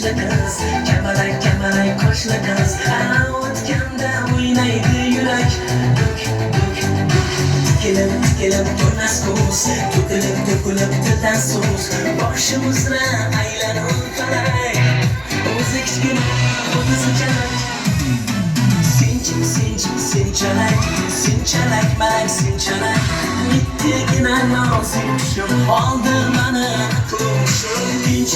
qoshli qiz, kamalak qoshli qiz, o'tganda o'ynaydi yurak. Duk duk duk, tikilib to'nas ko'z, to'kilib tildan so'z, boshimizni aylanib falak. O'zi kichkina, o'zi sinchalak. Sinchalak, malak sinchalak. Mittigina nozik qushim, oldi mani aqlim. Tinch,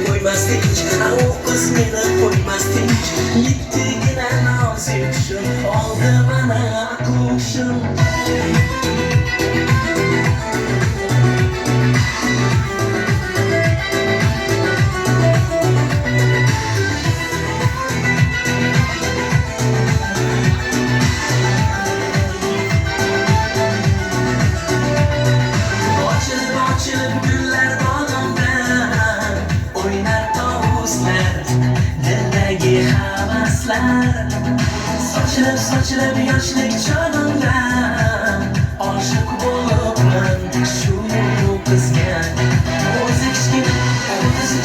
qo'ymas tinch, u qiz meni qo'ymas tinch. Mittigina nozik qushim, oldi mani aqlim. Güllər bağımda oynar tavuslar, dildagi havaslar. Sochilib yoshlik chog'imda oshiq bo'libman shu qizga. O'zi kichkina, o'zi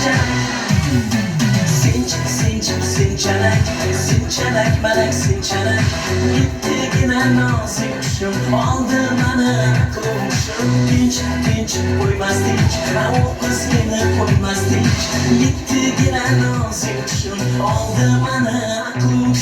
sinchalak, malak sinchalak. Mittigina nozik qushim, oldi mani aqlim. Tinch, qo'ymas tinch, u qiz meni qo'ymas tinch. Mittigina nozik qushim, oldi mani aqlim.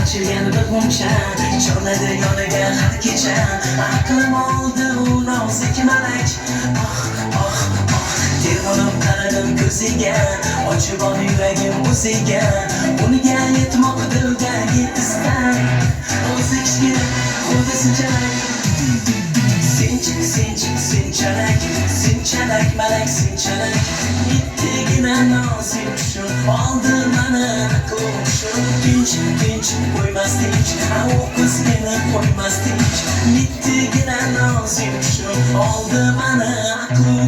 Ochilgan bir g'uncha, chorladi yoniga har kecha. Aqlim oldi u nozik malak. Terg'onib qaradim ko'ziga, ochib ol yuragim o'ziga. Unga yetmoq dildagi istak. O'zi kichkina, o'zi sinchalak. Sinchalak, malak sinchalak. Mittigina nozik qushim, oldi mani aqlim. Tinch, qo'ymas tinch, u qiz meni qo'ymas tinch. Mittigina nozik qushim, oldi mani aqlim.